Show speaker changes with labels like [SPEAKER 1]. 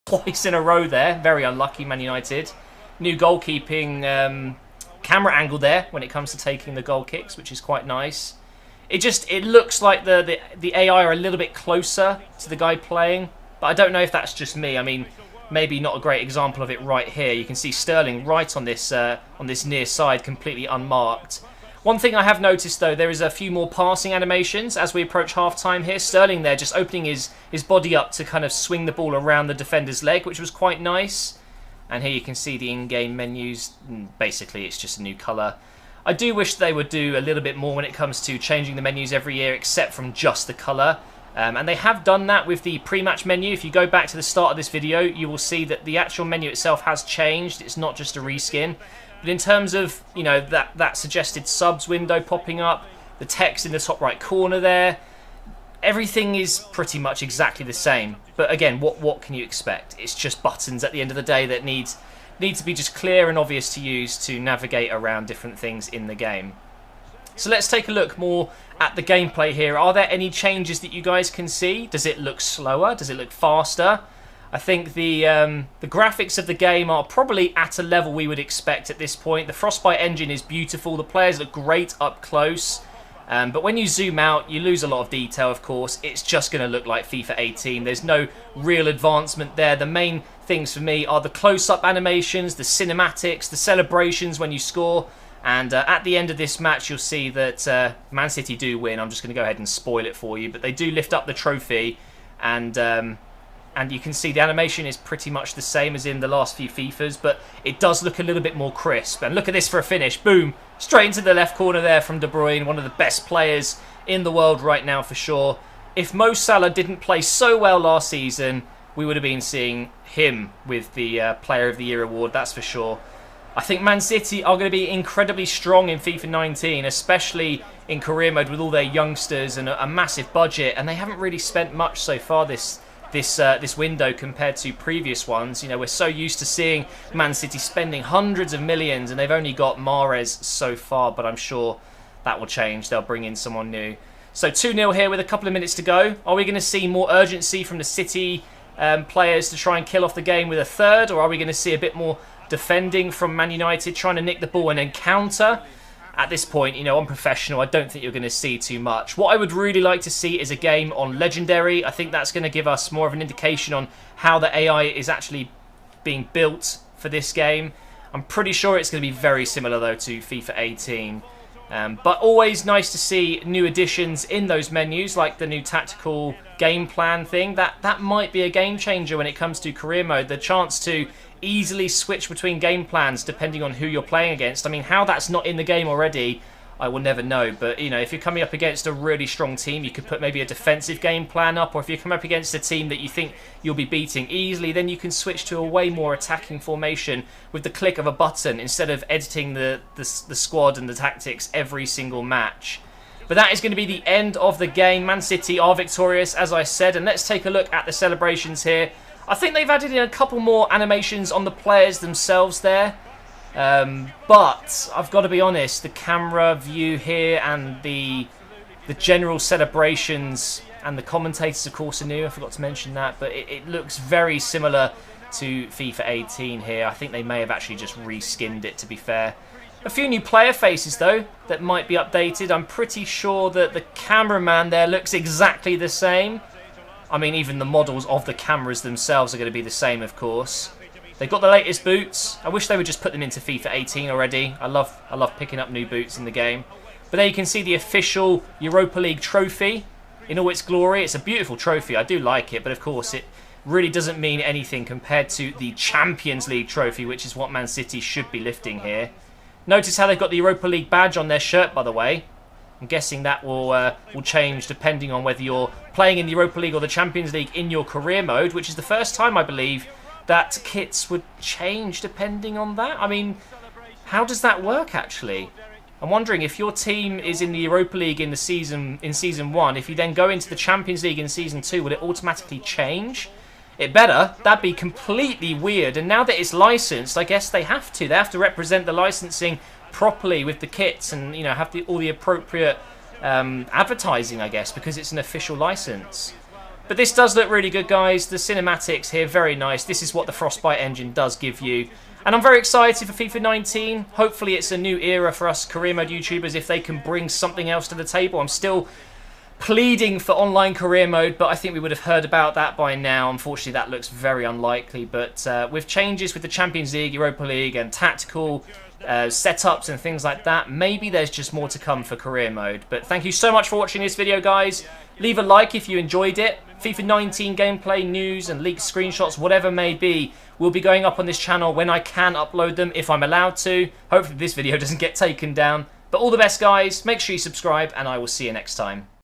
[SPEAKER 1] twice in a row there. Very unlucky, Man United. New goalkeeping camera angle there when it comes to taking the goal kicks, which is quite nice. It looks like the AI are a little bit closer to the guy playing, but I don't know if that's just me. I mean, maybe not a great example of it right here. You can see Sterling right on this near side, completely unmarked. One thing I have noticed though, there is a few more passing animations as we approach half-time here. Sterling there just opening his body up to kind of swing the ball around the defender's leg, which was quite nice. And here you can see the in-game menus. Basically, it's just a new colour. I do wish they would do a little bit more when it comes to changing the menus every year, except from just the colour. And they have done that with the pre-match menu. If you go back to the start of this video, you will see that the actual menu itself has changed. It's not just a reskin. But in terms of, you know, that suggested subs window popping up, the text in the top right corner there, everything is pretty much exactly the same. But again, what can you expect? It's just buttons at the end of the day that need to be just clear and obvious to use to navigate around different things in the game. So let's take a look more at the gameplay here. Are there any changes that you guys can see? Does it look slower? Does it look faster? I think the graphics of the game are probably at a level we would expect at this point. The Frostbite engine is beautiful. The players look great up close. But when you zoom out, you lose a lot of detail, of course. It's just going to look like FIFA 18. There's no real advancement there. The main things for me are the close-up animations, the cinematics, the celebrations when you score. And at the end of this match, you'll see that Man City do win. I'm just going to go ahead and spoil it for you. But they do lift up the trophy. And you can see the animation is pretty much the same as in the last few FIFAs, but it does look a little bit more crisp. And look at this for a finish. Boom. Straight into the left corner there from De Bruyne, one of the best players in the world right now for sure. If Mo Salah didn't play so well last season, we would have been seeing him with the Player of the Year award, that's for sure. I think Man City are going to be incredibly strong in FIFA 19, especially in career mode with all their youngsters and a massive budget, and they haven't really spent much so far this window compared to previous ones. You know, we're so used to seeing Man City spending hundreds of millions, and they've only got Mahrez so far, but I'm sure that will change. They'll bring in someone new. So 2-0 here with a couple of minutes to go. Are we going to see more urgency from the City players to try and kill off the game with a third, or are we going to see a bit more defending from Man United, trying to nick the ball and then counter? At this point, you know, on professional, I don't think you're going to see too much. What I would really like to see is a game on Legendary. I think that's going to give us more of an indication on how the AI is actually being built for this game. I'm pretty sure it's going to be very similar, though, to FIFA 18. But always nice to see new additions in those menus, like the new tactical game plan thing. That might be a game changer when it comes to career mode. The chance to easily switch between game plans depending on who you're playing against. I mean, how that's not in the game already, I will never know. But, you know, if you're coming up against a really strong team, you could put maybe a defensive game plan up. Or if you come up against a team that you think you'll be beating easily, then you can switch to a way more attacking formation with the click of a button instead of editing the squad and the tactics every single match. But that is going to be the end of the game. Man City are victorious, as I said. And let's take a look at the celebrations here. I think they've added in a couple more animations on the players themselves there. But I've got to be honest, the camera view here and the general celebrations and the commentators, of course, are new. I forgot to mention that. But it looks very similar to FIFA 18 here. I think they may have actually just reskinned it, to be fair. A few new player faces, though, that might be updated. I'm pretty sure that the cameraman there looks exactly the same. I mean, even the models of the cameras themselves are going to be the same, of course. They've got the latest boots. I wish they would just put them into FIFA 18 already. I love picking up new boots in the game. But there you can see the official Europa League trophy in all its glory. It's a beautiful trophy. I do like it, but of course it really doesn't mean anything compared to the Champions League trophy, which is what Man City should be lifting here. Notice how they've got the Europa League badge on their shirt, by the way. I'm guessing that will change depending on whether you're playing in the Europa League or the Champions League in your career mode, which is the first time, I believe, that kits would change depending on that. I mean, how does that work, actually? I'm wondering if your team is in the Europa League in season 1, if you then go into the Champions League in Season 2, will it automatically change? It better. That'd be completely weird. And now that it's licensed, I guess they have to. They have to represent the licensing properly with the kits and, you know, have all the appropriate advertising, I guess, because it's an official license. But this does look really good, guys. The cinematics here, very nice. This is what the Frostbite engine does give you. And I'm very excited for FIFA 19. Hopefully it's a new era for us career mode YouTubers if they can bring something else to the table. I'm still pleading for online career mode, but I think we would have heard about that by now. Unfortunately, that looks very unlikely. But with changes with the Champions League, Europa League, and tactical setups and things like that, maybe there's just more to come for career mode. But thank you so much for watching this video, guys. Leave a like if you enjoyed it. FIFA 19 gameplay, news, and leaked screenshots, whatever may be, will be going up on this channel when I can upload them, if I'm allowed to. Hopefully this video doesn't get taken down. But all the best, guys. Make sure you subscribe, and I will see you next time.